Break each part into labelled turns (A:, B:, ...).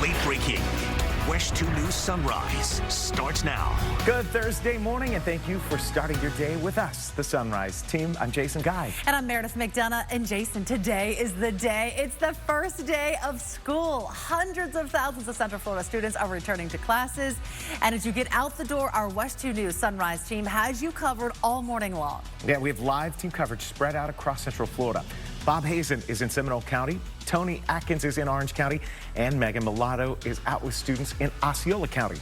A: late-breaking WESH 2 News Sunrise starts now.
B: Good Thursday morning, and thank you for starting your day with us, the Sunrise team. I'm Jason Guy.
C: And I'm Meredith McDonough. And Jason, today is the day. It's the first day of school. Hundreds of thousands of Central Florida students are returning to classes. And as you get out the door, our WESH 2 News Sunrise team has you covered all morning long.
B: Yeah, we have live team coverage spread out across Central Florida. Bob Hazen is in Seminole County, Tony Atkins is in Orange County, and Megan Mulatto is out with students in Osceola County.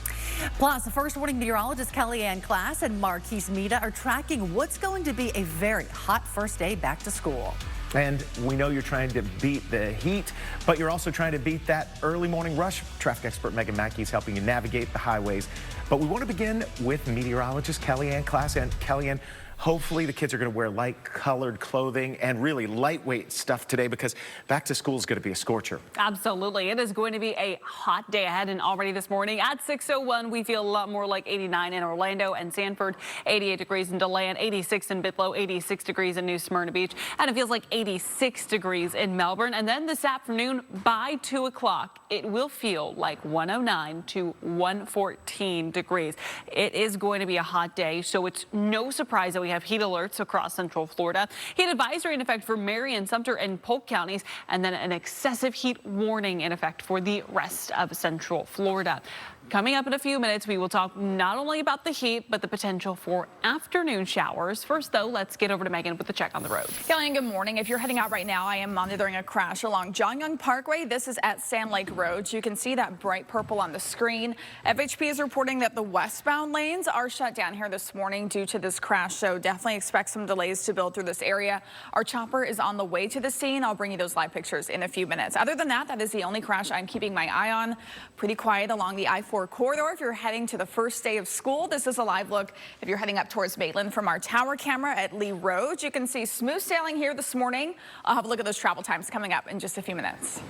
C: Plus, the first warning meteorologist Kellyanne Klass and Marquise Mita are tracking what's going to be a very hot first day back to school.
B: And we know you're trying to beat the heat, but you're also trying to beat that early morning rush. Traffic expert Megan Mackey is helping you navigate the highways. But we want to begin with meteorologist Kellyanne Klass. And Kellyanne, hopefully the kids are going to wear light colored clothing and really lightweight stuff today, because back to school is going to be a scorcher.
D: Absolutely. It is going to be a hot day ahead, and already this morning at 6:01 we feel a lot more like 89 in Orlando and Sanford, 88 degrees in DeLand, 86 in Bithlo, 86 degrees in New Smyrna Beach, and it feels like 86 degrees in Melbourne. And then this afternoon by 2 o'clock it will feel like 109 to 114 degrees. It is going to be a hot day, so it's no surprise that we have heat alerts across Central Florida. Heat advisory in effect for Marion, Sumter, and Polk counties, and then an excessive heat warning in effect for the rest of Central Florida. Coming up in a few minutes, we will talk not only about the heat, but the potential for afternoon showers. First, though, let's get over to Megan with the check on the road.
E: Kellyanne, good morning. If you're heading out right now, I am monitoring a crash along John Young Parkway. This is at Sand Lake Road. You can see that bright purple on the screen. FHP is reporting that the westbound lanes are shut down here this morning due to this crash, so definitely expect some delays to build through this area. Our chopper is on the way to the scene. I'll bring you those live pictures in a few minutes. Other than that, that is the only crash I'm keeping my eye on. Pretty quiet along the I-4 corridor. If you're heading to the first day of school, this is a live look. If you're heading up towards Maitland from our tower camera at Lee Road, you can see smooth sailing here this morning. I'll have a look at those travel times coming up in just a few minutes.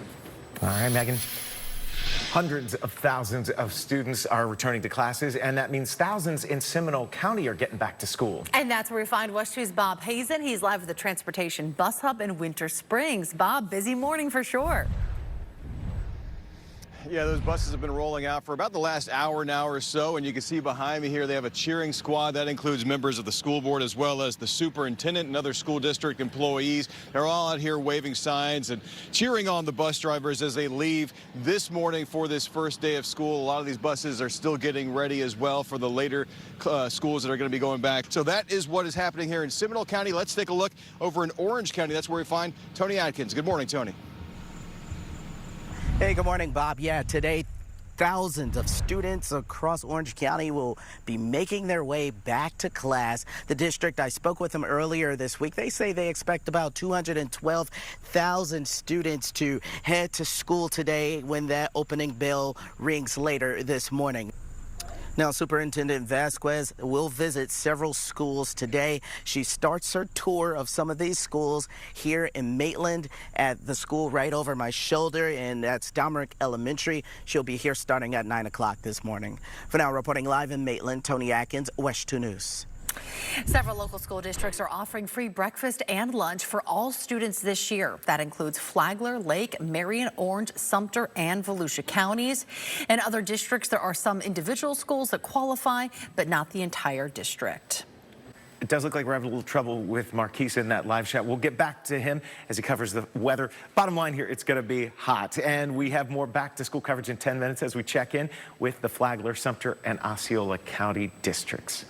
B: All right, Megan. Hundreds of thousands of students are returning to classes, and that means thousands in Seminole County are getting back to school.
C: And that's where we find WESH 2's Bob Hazen. He's live with the Transportation Bus Hub in Winter Springs. Bob, busy morning for sure.
F: Yeah, those buses have been rolling out for about the last hour now or so, and you can see behind me here they have a cheering squad that includes members of the school board as well as the superintendent and other school district employees. They're all out here waving signs and cheering on the bus drivers as they leave this morning for this first day of school. A lot of these buses are still getting ready as well for the later schools that are going to be going back. So that is what is happening here in Seminole County. Let's take a look over in Orange County. That's where we find Tony Atkins. Good morning, Tony.
G: Hey, good morning, Bob. Yeah, today thousands of students across Orange County will be making their way back to class. The district, I spoke with them earlier this week. They say they expect about 212,000 students to head to school today when that opening bell rings later this morning. Now, Superintendent Vasquez will visit several schools today. She starts her tour of some of these schools here in Maitland at the school right over my shoulder, and that's Domerick Elementary. She'll be here starting at 9 o'clock this morning. For now, reporting live in Maitland, Tony Atkins, WESH 2 News.
C: Several local school districts are offering free breakfast and lunch for all students this year. That includes Flagler, Lake, Marion, Orange, Sumter, and Volusia counties. In other districts, there are some individual schools that qualify, but not the entire district.
B: It does look like we're having a little trouble with Marquise in that live shot. We'll get back to him as he covers the weather. Bottom line here, it's going to be hot. And we have more back-to-school coverage in 10 minutes as we check in with the Flagler, Sumter, and Osceola County districts.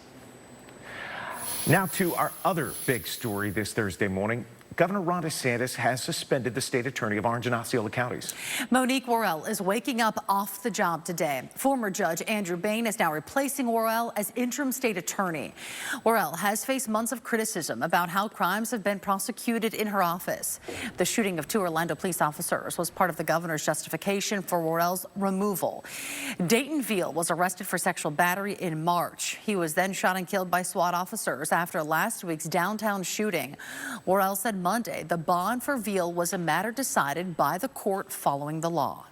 B: Now to our other big story this Thursday morning. Governor Ron DeSantis has suspended the state attorney of Orange and Osceola counties.
C: Monique Worrell is waking up off the job today. Former Judge Andrew Bain is now replacing Worrell as interim state attorney. Worrell has faced months of criticism about how crimes have been prosecuted in her office. The shooting of 2 Orlando police officers was part of the governor's justification for Worrell's removal. Dayton Veal was arrested for sexual battery in March. He was then shot and killed by SWAT officers after last week's downtown shooting. Worrell said Monday the bond for Veal was a matter decided by the court following the law.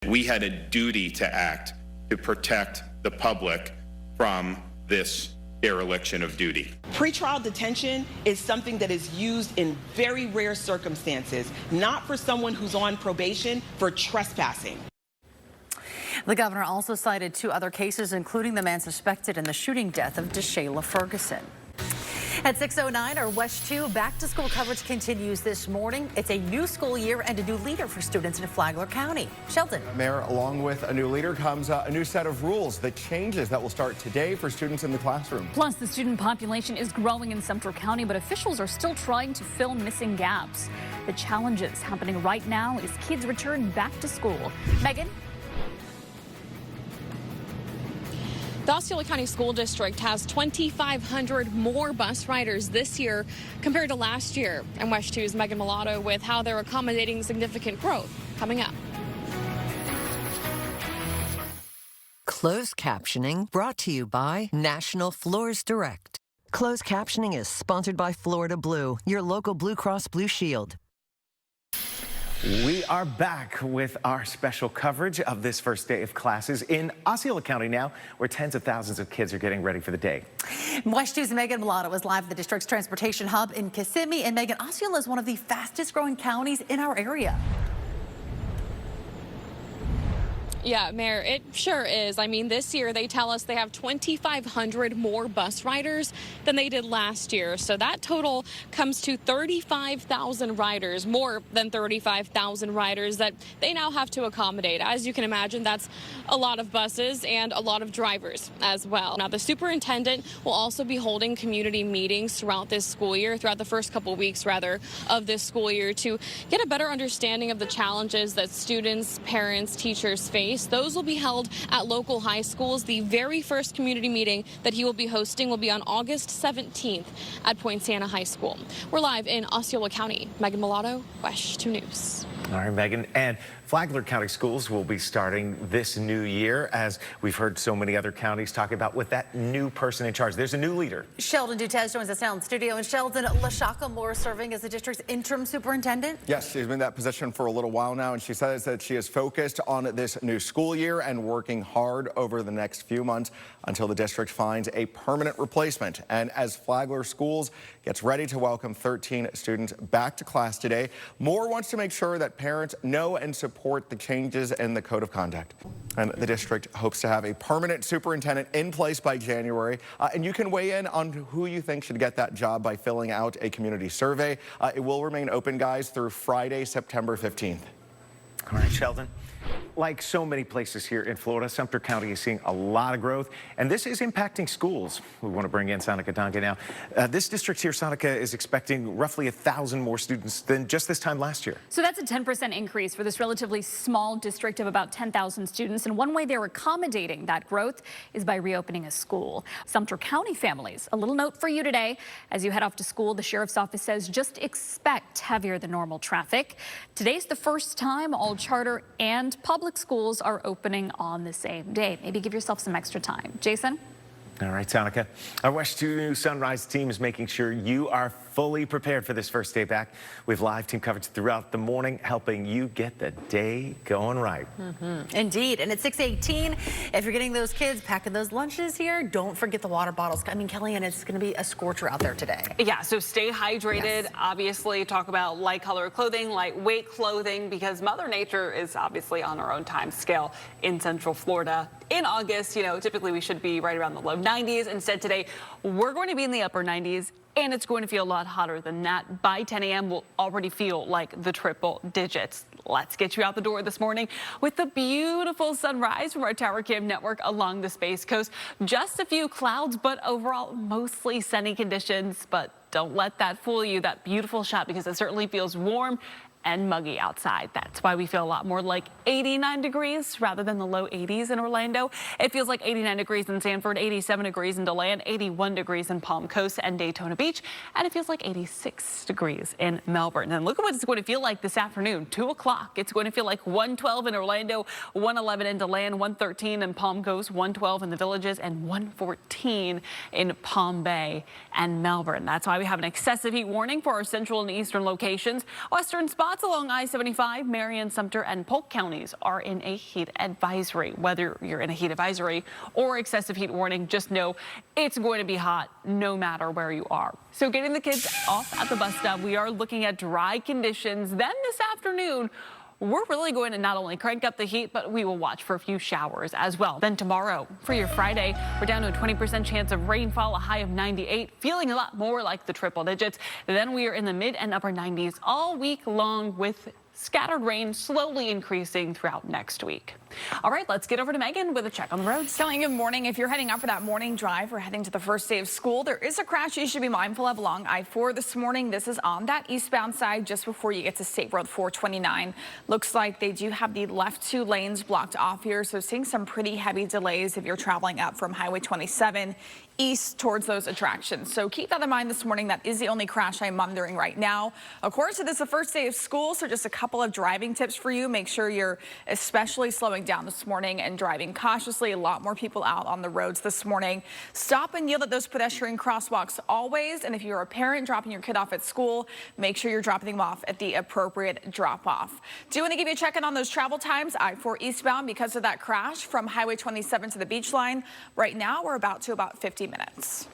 H: We had a duty to act to protect the public from this dereliction of duty.
I: Pretrial detention is something that is used in very rare circumstances, not for someone who's on probation for trespassing.
C: The governor also cited 2 other cases, including the man suspected in the shooting death of DeShayla Ferguson. At 6:09, our WESH 2 back-to-school coverage continues this morning. It's a new school year and a new leader for students in Flagler County. Sheldon.
J: Mayor, along with a new leader comes a new set of rules, the changes that will start today for students in the classroom.
K: Plus, the student population is growing in Sumter County, but officials are still trying to fill missing gaps. The challenges happening right now as kids return back to school. Megan?
L: The Osceola County School District has 2,500 more bus riders this year compared to last year. And WESH 2's Megan Mulatto with how they're accommodating significant growth coming up.
M: Closed captioning brought to you by National Floors Direct. Closed captioning is sponsored by Florida Blue, your local Blue Cross Blue Shield.
B: We are back with our special coverage of this first day of classes in Osceola County now, where tens of thousands of kids are getting ready for the day.
C: WESH 2's Megan Mulatto is live at the district's transportation hub in Kissimmee. And Megan, Osceola is one of the fastest growing counties in our area.
L: Yeah, Mayor, it sure is. I mean, this year they tell us they have 2,500 more bus riders than they did last year. So that total comes to 35,000 riders, more than 35,000 riders that they now have to accommodate. As you can imagine, that's a lot of buses and a lot of drivers as well. Now, the superintendent will also be holding community meetings throughout this school year, throughout the first couple weeks, rather, of this school year to get a better understanding of the challenges that students, parents, teachers face. Those will be held at local high schools. The very first community meeting that he will be hosting will be on August 17th at Point Santa High School. We're live in Osceola County. Megan Mulatto, WESH 2 News.
B: All right, Megan. And Flagler County schools will be starting this new year, as we've heard so many other counties talk about with that new person in charge. There's a new leader.
C: Sheldon Dutez joins us now in the studio. And Sheldon, LaShaka Moore serving as the district's interim superintendent.
J: Yes, she's been in that position for a little while now, and she says that she is focused on this new school year and working hard over the next few months until the district finds a permanent replacement. And as Flagler Schools gets ready to welcome 13 students back to class today, Moore wants to make sure that parents know and support the changes in the code of conduct. And the district hopes to have a permanent superintendent in place by January. And you can weigh in on who you think should get that job by filling out a community survey. It will remain open, guys, through Friday, September 15th.
B: All right, Sheldon. Like so many places here in Florida, Sumter County is seeing a lot of growth, and this is impacting schools. We want to bring in Sonica Donga now. This district here, Sonica, is expecting roughly 1,000 more students than just this time last year.
K: So that's a 10% increase for this relatively small district of about 10,000 students. And one way they're accommodating that growth is by reopening a school. Sumter County families, a little note for you today. As you head off to school, the sheriff's office says just expect heavier than normal traffic. Today's the first time all charter and public schools are opening on the same day. Maybe give yourself some extra time. Jason?
B: All right, Sonica. Our WESH 2 News Sunrise team is making sure you are fully prepared for this first day back. We have live team coverage throughout the morning, helping you get the day going right.
C: Indeed. And at 6:18, if you're getting those kids packing those lunches here, don't forget the water bottles. I mean, Kellyanne, it's going to be a scorcher out there today.
D: Yeah, so stay hydrated.
C: Yes.
D: Obviously, talk about light color clothing, lightweight clothing, because Mother Nature is obviously on her own time scale in Central Florida. In August, you know, typically we should be right around the low 90s. Instead, today, we're going to be in the upper 90s. And it's going to feel a lot hotter than that. By 10 a.m., we'll already feel like the triple digits. Let's get you out the door this morning with the beautiful sunrise from our Tower Cam network along the Space Coast. Just a few clouds, but overall mostly sunny conditions. But don't let that fool you, that beautiful shot, because it certainly feels warm and muggy outside. That's why we feel a lot more like 89 degrees rather than the low 80s in Orlando. It feels like 89 degrees in Sanford, 87 degrees in DeLand, 81 degrees in Palm Coast and Daytona Beach, and it feels like 86 degrees in Melbourne. And look at what it's going to feel like this afternoon, 2 o'clock. It's going to feel like 112 in Orlando, 111 in DeLand, 113 in Palm Coast, 112 in the Villages, and 114 in Palm Bay and Melbourne. That's why we have an excessive heat warning for our central and eastern locations. Western spots Spots along I-75, Marion, Sumter, and Polk counties are in a heat advisory. Whether you're in a heat advisory or excessive heat warning, just know it's going to be hot no matter where you are. So getting the kids off at the bus stop, we are looking at dry conditions. Then this afternoon, we're really going to not only crank up the heat, but we will watch for a few showers as well. Then tomorrow, for your Friday, we're down to a 20% chance of rainfall, a high of 98, feeling a lot more like the triple digits. Then we are in the mid and upper 90s all week long, with scattered rain slowly increasing throughout next week. All right, let's get over to Megan with a check on the roads.
E: Kelly, good morning. If you're heading out for that morning drive or heading to the first day of school, there is a crash you should be mindful of along I-4 this morning. This is on that eastbound side just before you get to State Road 429. Looks like they do have the left 2 lanes blocked off here, so seeing some pretty heavy delays if you're traveling up from Highway 27 east towards those attractions. So keep that in mind this morning. That is the only crash I'm monitoring right now. Of course, it is the first day of school, so just a couple of driving tips for you. Make sure you're especially slowing down this morning and driving cautiously. A lot more people out on the roads this morning. Stop and yield at those pedestrian crosswalks always. And if you're a parent dropping your kid off at school, make sure you're dropping them off at the appropriate drop-off. Do want to give you a check-in on those travel times. I-4 eastbound because of that crash from Highway 27 to the beach line. Right now, we're about 50 minutes.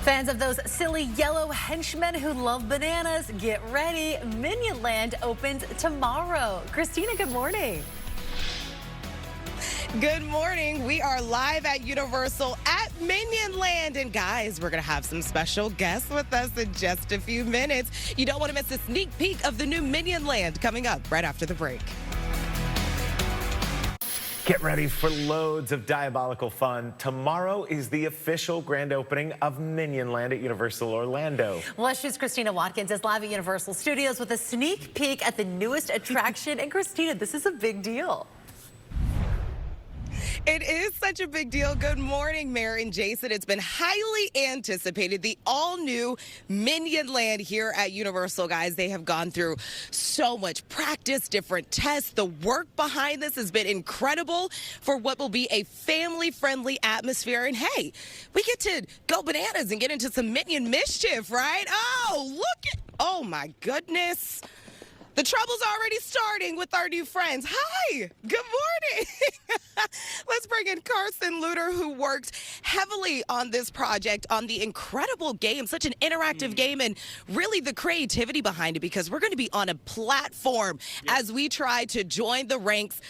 C: Fans of those silly yellow henchmen who love bananas, get ready. Minion Land opens tomorrow. Christina, good morning.
N: Good morning. We are live at Universal at Minion Land. And guys, we're going to have some special guests with us in just a few minutes. You don't want to miss a sneak peek of the new Minion Land coming up right after the break.
B: Get ready for loads of diabolical fun. Tomorrow is the official grand opening of Minion Land at Universal Orlando.
C: WESH News' Christina Watkins is live at Universal Studios with a sneak peek at the newest attraction. And Christina, this is a big deal.
N: It is such a big deal. Good morning, Mayor and Jason. It's been highly anticipated, the all-new Minion Land here at Universal, guys. They have gone through so much practice, different tests. The work behind this has been incredible for what will be a family-friendly atmosphere. And hey, we get to go bananas and get into some Minion mischief, right? Oh my goodness. The trouble's already starting with our new friends. Hi, good morning. Let's bring in Carson Luter, who worked heavily on this project, on the incredible game, such an interactive game, and really the creativity behind it, because we're going to be on a platform as we try to join the ranks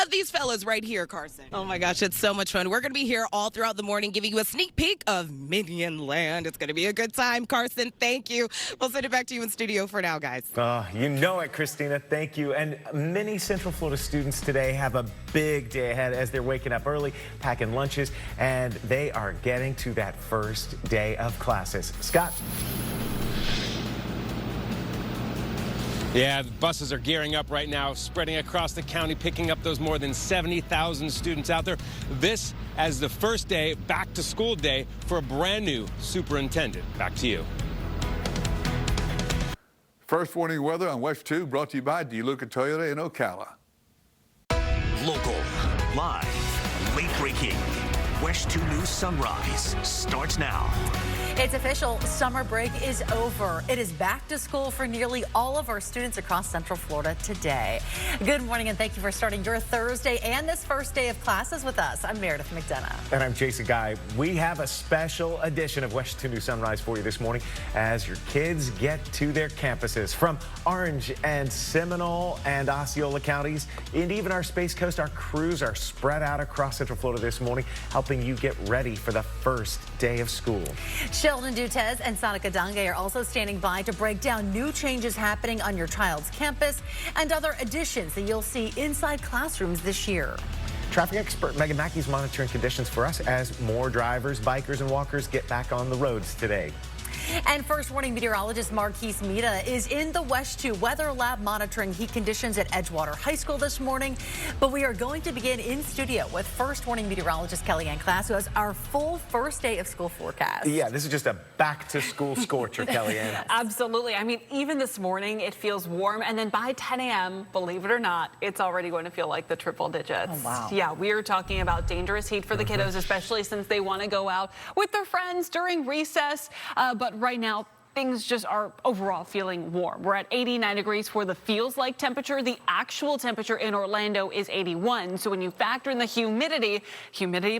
N: of these fellas right here, Carson. Oh my gosh, it's so much fun. We're going to be here all throughout the morning giving you a sneak peek of Minion Land. It's going to be a good time. Carson, thank you. We'll send it back to you in studio for now, guys.
B: You know it, Christina. Thank you. And many Central Florida students today have a big day ahead as they're waking up early, packing lunches, and they are getting to that first day of classes. Scott?
O: Yeah, the buses are gearing up right now, spreading across the county, picking up those more than 70,000 students out there. This as the first day, back to school day, for a brand new superintendent. Back to you.
P: First warning weather on WESH 2 brought to you by DeLuca Toyota in Ocala.
A: Local, live, late breaking. WESH 2 News Sunrise starts now.
C: It's official. Summer break is over. It is back to school for nearly all of our students across Central Florida today. Good morning, and thank you for starting your Thursday and this first day of classes with us. I'm Meredith McDonough.
B: And I'm Jason Guy. We have a special edition of WESH 2 News Sunrise for you this morning as your kids get to their campuses. From Orange and Seminole and Osceola counties, and even our Space Coast, our crews are spread out across Central Florida this morning, helping you get ready for the first day of school.
C: Sheldon Dutez and Sonica Dange are also standing by to break down new changes happening on your child's campus and other additions that you'll see inside classrooms this year.
B: Traffic expert Megan Mackey's monitoring conditions for us as more drivers, bikers, and walkers get back on the roads today.
C: And first warning meteorologist Marquise Mita is in the WESH 2 weather lab monitoring heat conditions at Edgewater High School this morning. But we are going to begin in studio with first warning meteorologist Kellyanne Class, who has our full first day of school forecast.
B: Yeah, this is just a back to school scorcher, Kellyanne.
D: Absolutely. I mean, even this morning it feels warm, and then by 10 a.m., believe it or not, it's already going to feel like the triple digits.
C: Oh, wow.
D: Yeah, we are talking about dangerous heat for the kiddos, especially since they want to go out with their friends during recess. But right now, things just are overall feeling warm. We're at 89 degrees for the feels like temperature. The actual temperature in Orlando is 81. So when you factor in the humidity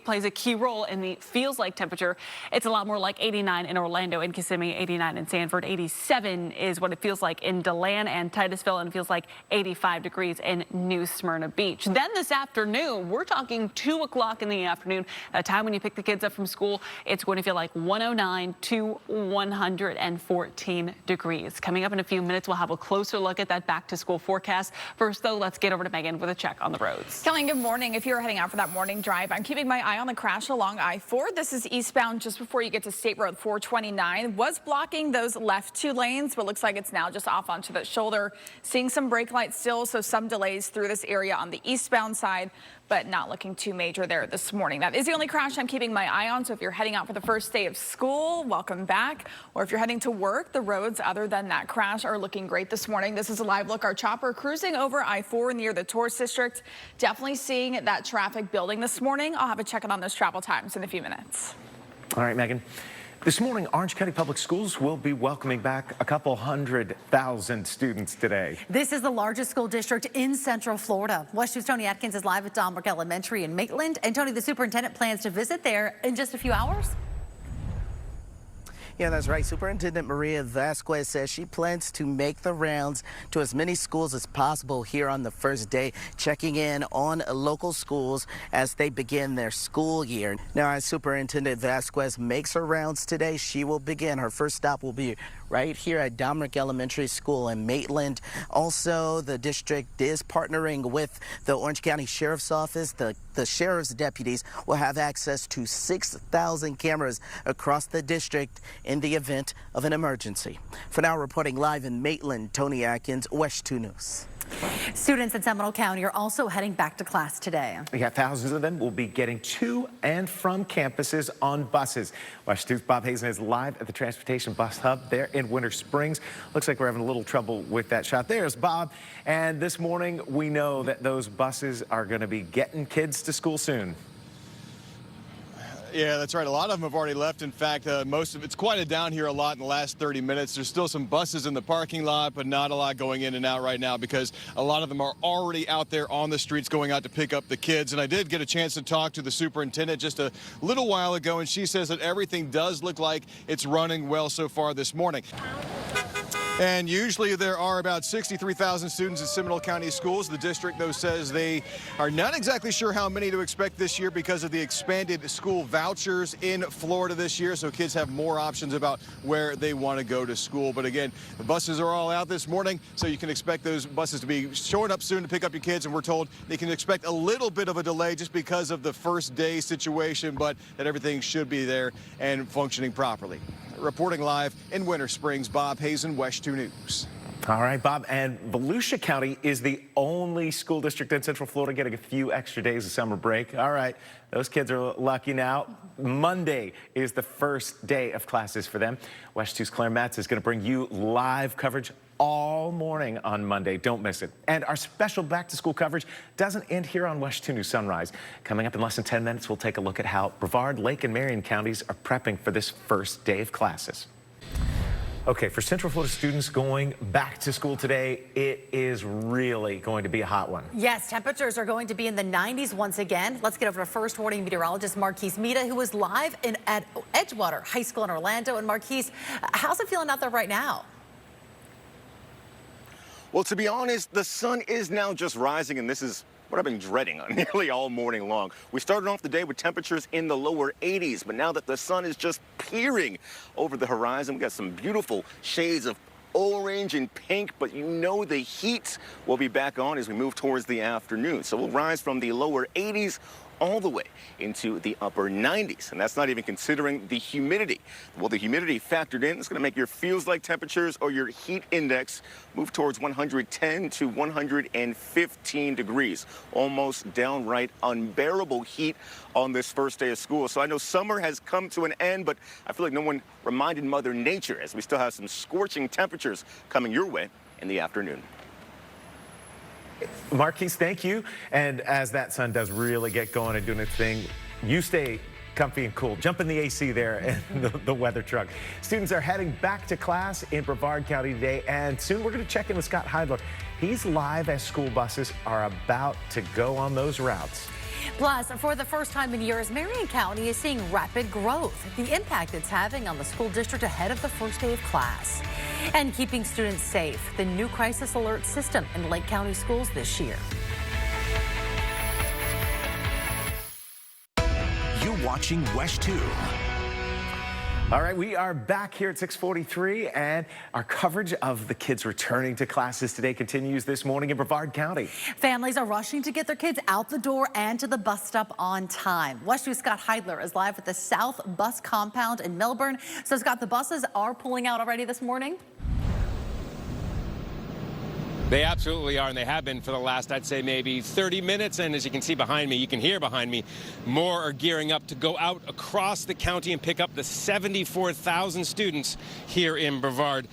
D: plays a key role in the feels like temperature. It's a lot more like 89 in Orlando and Kissimmee, 89 in Sanford, 87 is what it feels like in DeLand and Titusville, and it feels like 85 degrees in New Smyrna Beach. Then this afternoon, we're talking 2 o'clock in the afternoon, a time when you pick the kids up from school, it's going to feel like 109 to 114 degrees. Coming up in a few minutes, we'll have a closer look at that back to school forecast. First, though, let's get over to Megan with a check on the roads.
E: Kelly, good morning. If you're heading out for that morning drive, I'm keeping my eye on the crash along I-4. This is eastbound just before you get to State Road 429. Was blocking those left 2 lanes, but looks like it's now just off onto the shoulder. Seeing some brake lights still, so some delays through this area on the eastbound side, but not looking too major there this morning. That is the only crash I'm keeping my eye on. So if you're heading out for the first day of school, welcome back. Or if you're heading to work, the roads other than that crash are looking great this morning. This is a live look. Our chopper cruising over I-4 near the tourist district. Definitely seeing that traffic building this morning. I'll have a check-in on those travel times in a few minutes.
B: All right, Megan. This morning, Orange County Public Schools will be welcoming back a couple 100,000 students today.
C: This is the largest school district in Central Florida. WESH News' Tony Atkins is live at Domrick Elementary in Maitland. And Tony, the superintendent plans to visit there in just a few hours.
G: Yeah, that's right. Superintendent Maria Vasquez says she plans to make the rounds to as many schools as possible here on the first day, checking in on local schools as they begin their school year. Now, as Superintendent Vasquez makes her rounds today, she will begin. Her first stop will be right here at Domrick Elementary School in Maitland. Also, the district is partnering with the Orange County Sheriff's Office. The sheriff's deputies will have access to 6,000 cameras across the district in the event of an emergency. For now, reporting live in Maitland, Tony Atkins, WESH 2 News.
C: Students in Seminole County are also heading back to class today.
B: Yeah, thousands of them will be getting to and from campuses on buses. WESH 2's Bob Hazen is live at the Transportation Bus Hub there in Winter Springs. Looks like we're having a little trouble with that shot. There's Bob. And this morning, we know that those buses are going to be getting kids to school soon.
F: Yeah, that's right. A lot of them have already left. In fact, most of it's quieted down here a lot in the last 30 minutes. There's still some buses in the parking lot, but not a lot going in and out right now because a lot of them are already out there on the streets going out to pick up the kids. And I did get a chance to talk to the superintendent just a little while ago, and she says that everything does look like it's running well so far this morning. And usually there are about 63,000 students in Seminole County schools. The district, though, says they are not exactly sure how many to expect this year because of the expanded school vouchers in Florida this year. So kids have more options about where they want to go to school. But again, the buses are all out this morning, so you can expect those buses to be showing up soon to pick up your kids. And we're told they can expect a little bit of a delay just because of the first day situation, but that everything should be there and functioning properly. Reporting live in Winter Springs, Bob Hazen, WESH 2 News.
B: All right, Bob. And Volusia County is the only school district in Central Florida getting a few extra days of summer break. All right, those kids are lucky now. Monday is the first day of classes for them. WESH 2's Claire Matz is going to bring you live coverage all morning on Monday. Don't miss it. And our special back-to-school coverage doesn't end here on WESH 2 News Sunrise. Coming up in less than 10 minutes, we'll take a look at how Brevard, Lake, and Marion counties are prepping for this first day of classes. Okay, for Central Florida students going back to school today, it is really going to be a hot one.
C: Yes, temperatures are going to be in the 90s once again. Let's get over to first warning meteorologist Marquise Mita, who is live at Edgewater High School in Orlando. And Marquise, how's it feeling out there right now?
Q: Well, to be honest, the sun is now just rising, and this is what I've been dreading nearly all morning long. We started off the day with temperatures in the lower 80s, but now that the sun is just peering over the horizon, we got some beautiful shades of orange and pink, but you know the heat will be back on as we move towards the afternoon. So we'll rise from the lower 80s all the way into the upper 90s. And that's not even considering the humidity. Well, the humidity factored in is going to make your feels like temperatures or your heat index move towards 110 to 115 degrees. Almost downright unbearable heat on this first day of school. So I know summer has come to an end, but I feel like no one reminded Mother Nature as we still have some scorching temperatures coming your way in the afternoon.
B: Marquise, thank you. And as that sun does really get going and doing its thing, you stay comfy and cool. Jump in the AC there in the weather truck. Students are heading back to class in Brevard County today, and soon we're going to check in with Scott Heidler. He's live as school buses are about to go on those routes.
C: Plus, for the first time in years, Marion County is seeing rapid growth, the impact it's having on the school district ahead of the first day of class. And keeping students safe, the new crisis alert system in Lake County schools this year.
A: You're watching WESH 2.
B: All right, we are back here at 6:43, and our coverage of the kids returning to classes today continues this morning in Brevard County.
C: Families are rushing to get their kids out the door and to the bus stop on time. WESH 2's Scott Heidler is live at the South Bus Compound in Melbourne. So, Scott, the buses are pulling out already this morning?
O: They absolutely are, and they have been for the last, I'd say, maybe 30 minutes. And as you can see behind me, you can hear behind me, more are gearing up to go out across the county and pick up the 74,000 students here in Brevard.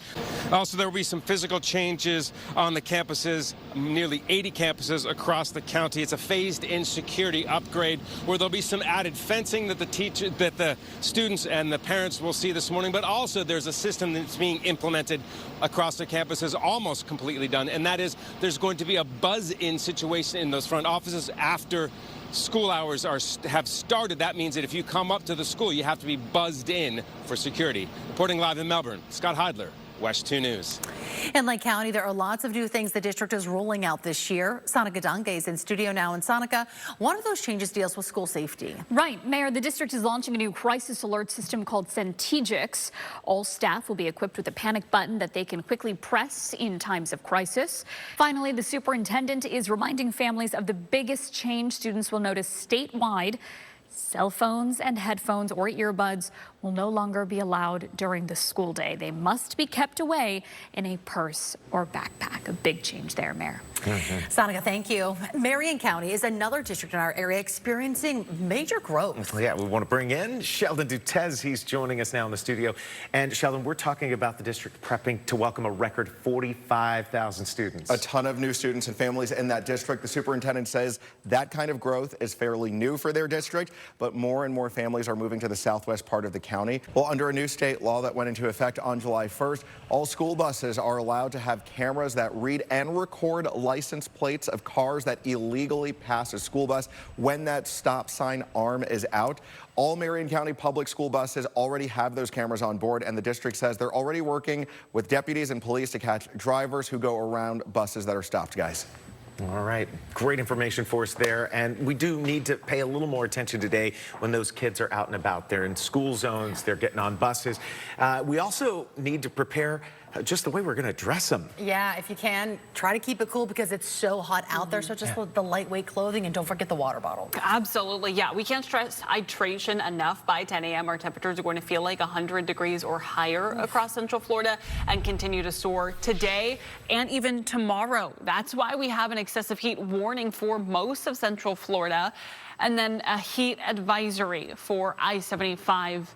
O: Also, there will be some physical changes on the campuses, nearly 80 campuses across the county. It's a phased-in security upgrade where there'll be some added fencing that the students and the parents will see this morning. But also, there's a system that's being implemented across the campuses, almost completely done. And that is, there's going to be a buzz-in situation in those front offices after school hours have started. That means that if you come up to the school, you have to be buzzed in for security. Reporting live in Melbourne, Scott Heidler, WESH 2 News.
C: In Lake County, there are lots of new things the district is rolling out this year. Sonica Dunga is in studio now. And Sonica, one of those changes deals with school safety.
K: Right, Mayor, the district is launching a new crisis alert system called Montage. All staff will be equipped with a panic button that they can quickly press in times of crisis. Finally, the superintendent is reminding families of the biggest change students will notice statewide. Cell phones and headphones or earbuds will no longer be allowed during the school day. They must be kept away in a purse or backpack. A big change there, Mayor.
C: Sonica, thank you. Marion County is another district in our area experiencing major growth.
B: Yeah, we want to bring in Sheldon Dutez. He's joining us now in the studio. And Sheldon, we're talking about the district prepping to welcome a record 45,000 students.
J: A ton of new students and families in that district. The superintendent says that kind of growth is fairly new for their district, but more and more families are moving to the southwest part of the county. Well, under a new state law that went into effect on July 1st, all school buses are allowed to have cameras that read and record license plates of cars that illegally pass a school bus when that stop sign arm is out. All Marion County public school buses already have those cameras on board, and the district says they're already working with deputies and police to catch drivers who go around buses that are stopped, guys.
B: All right, great information for us there. And we do need to pay a little more attention today when those kids are out and about. They're in school zones, they're getting on buses. We also need to prepare just the way we're going to dress them.
C: Yeah, if you can, try to keep it cool because it's so hot out there. So just the lightweight clothing, and don't forget the water bottle.
D: Absolutely, yeah. We can't stress hydration enough. By 10 a.m., our temperatures are going to feel like 100 degrees or higher across Central Florida and continue to soar today and even tomorrow. That's why we have an excessive heat warning for most of Central Florida. And then a heat advisory for I-75,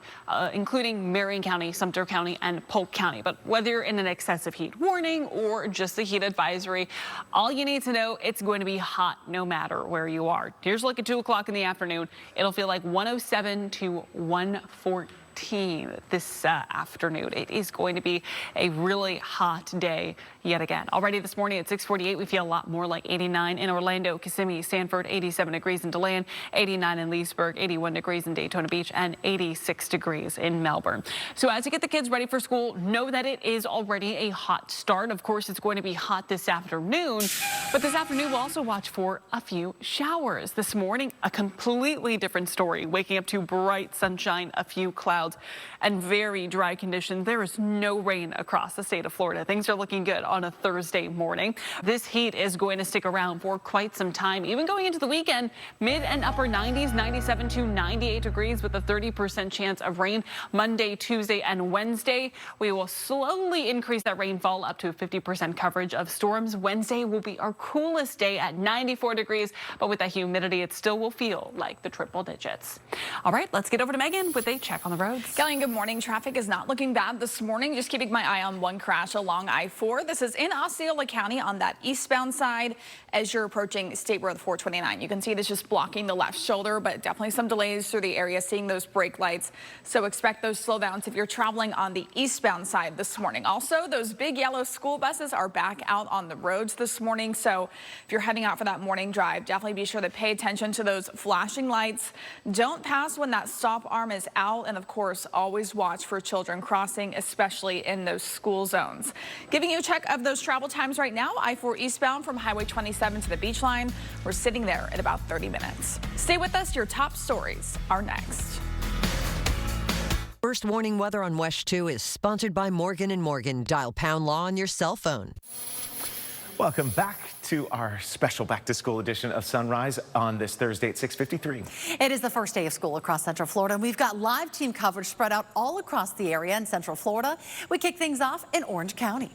D: including Marion County, Sumter County, and Polk County. But whether you're in an excessive heat warning or just a heat advisory, all you need to know, it's going to be hot no matter where you are. Here's a look at 2 o'clock in the afternoon. It'll feel like 107 to 114 this afternoon. It is going to be a really hot day yet again. Already this morning at 6:48, we feel a lot more like 89 in Orlando, Kissimmee, Sanford, 87 degrees in DeLand, 89 in Leesburg, 81 degrees in Daytona Beach, and 86 degrees in Melbourne. So as you get the kids ready for school, know that it is already a hot start. Of course, it's going to be hot this afternoon, but this afternoon we'll also watch for a few showers. This morning, a completely different story. Waking up to bright sunshine, a few clouds, and very dry conditions. There is no rain across the state of Florida. Things are looking good on a Thursday morning. This heat is going to stick around for quite some time, even going into the weekend. Mid and upper 90s, 97 to 98 degrees with a 30% chance of rain Monday, Tuesday, and Wednesday. We will slowly increase that rainfall up to 50% coverage of storms. Wednesday will be our coolest day at 94 degrees, but with that humidity, it still will feel like the triple digits. All right, let's get over to Megan with a check on the road.
E: roads. Kelly, good morning. Traffic is not looking bad this morning. Just keeping my eye on one crash along I-4. This is in Osceola County on that eastbound side as you're approaching State Road 429. You can see this just blocking the left shoulder, but definitely some delays through the area, seeing those brake lights. So expect those slowdowns if you're traveling on the eastbound side this morning. Also, those big yellow school buses are back out on the roads this morning. So if you're heading out for that morning drive, definitely be sure to pay attention to those flashing lights. Don't pass when that stop arm is out. And of course, always watch for children crossing, especially in those school zones. Giving you a check of those travel times right now. I-4 eastbound from Highway 27 to the beach line. We're sitting there at about 30 minutes. Stay with us. Your top stories are next.
M: First warning weather on WESH 2 is sponsored by Morgan & Morgan. Dial pound law on your cell phone.
B: Welcome back to our special back-to-school edition of Sunrise on this Thursday at 6:53.
C: It is the first day of school across Central Florida, and we've got live team coverage spread out all across the area in Central Florida. We kick things off in Orange County.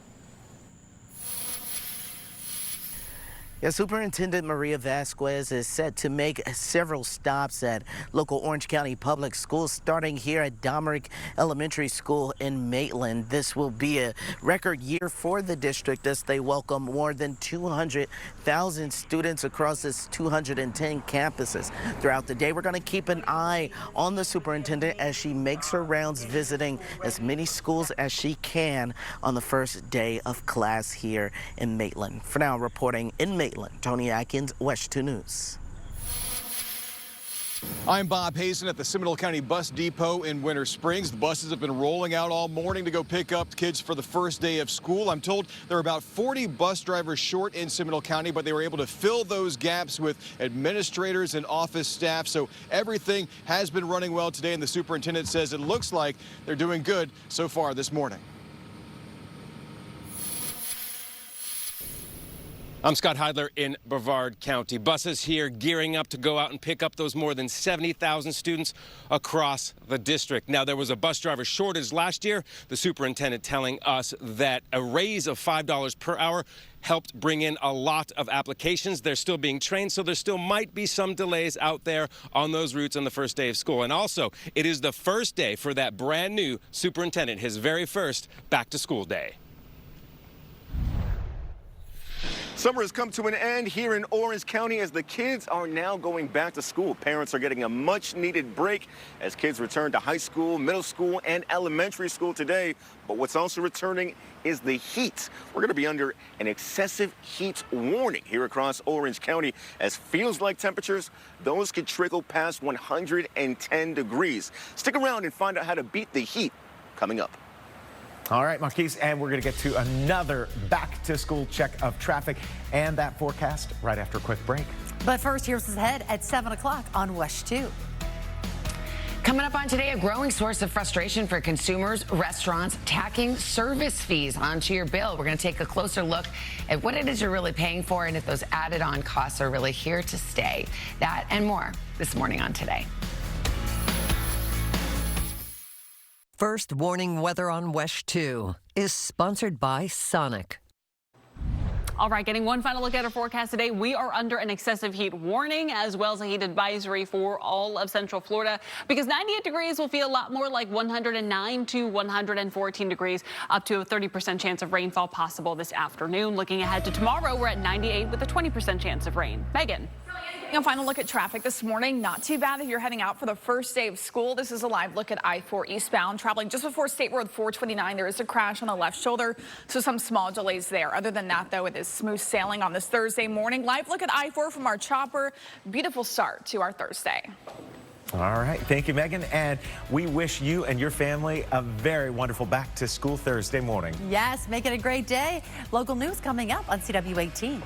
G: Yeah, Superintendent Maria Vasquez is set to make several stops at local Orange County public schools, starting here at Domerick Elementary School in Maitland. This will be a record year for the district as they welcome more than 200,000 students across its 210 campuses. Throughout the day, we're going to keep an eye on the superintendent as she makes her rounds visiting as many schools as she can on the first day of class here in Maitland. For now, reporting in Maitland, Tony Atkins, WESH 2 News.
F: I'm Bob Hazen at the Seminole County Bus Depot in Winter Springs. The buses have been rolling out all morning to go pick up kids for the first day of school. I'm told there are about 40 bus drivers short in Seminole County, but they were able to fill those gaps with administrators and office staff. So everything has been running well today, and the superintendent says it looks like they're doing good so far this morning. I'm Scott Heidler in Brevard County. Buses here gearing up to go out and pick up those more than 70,000 students across the district. Now, there was a bus driver shortage last year. The superintendent telling us that a raise of $5 per hour helped bring in a lot of applications. They're still being trained, so there still might be some delays out there on those routes on the first day of school. And also, it is the first day for that brand new superintendent, his very first back-to-school day.
Q: Summer has come to an end here in Orange County as the kids are now going back to school. Parents are getting a much-needed break as kids return to high school, middle school, and elementary school today. But what's also returning is the heat. We're going to be under an excessive heat warning here across Orange County as feels-like temperatures, those could trickle past 110 degrees. Stick around and find out how to beat the heat coming up.
B: All right, Marquise, and we're going to get to another back-to-school check of traffic and that forecast right after a quick break.
C: But first, here's what's ahead at 7 o'clock on WESH 2.
R: Coming up on today, a growing source of frustration for consumers, restaurants tacking service fees onto your bill. We're going to take a closer look at what it is you're really paying for and if those added-on costs are really here to stay. That and more this morning on Today.
M: First warning weather on WESH 2 is sponsored by Sonic.
D: All right, getting one final look at our forecast today. We are under an excessive heat warning as well as a heat advisory for all of Central Florida because 98 degrees will feel a lot more like 109 to 114 degrees, up to a 30% chance of rainfall possible this afternoon. Looking ahead to tomorrow, we're at 98 with a 20% chance of rain. Megan.
E: A final look at traffic this morning. Not too bad if you're heading out for the first day of school. This is a live look at I-4 eastbound. Traveling just before State Road 429, there is a crash on the left shoulder, so some small delays there. Other than that, though, it is smooth sailing on this Thursday morning. Live look at I-4 from our chopper. Beautiful start to our Thursday.
B: All right. Thank you, Megan. And we wish you and your family a very wonderful back-to-school Thursday morning.
C: Yes, make it a great day. Local news coming up on CW18.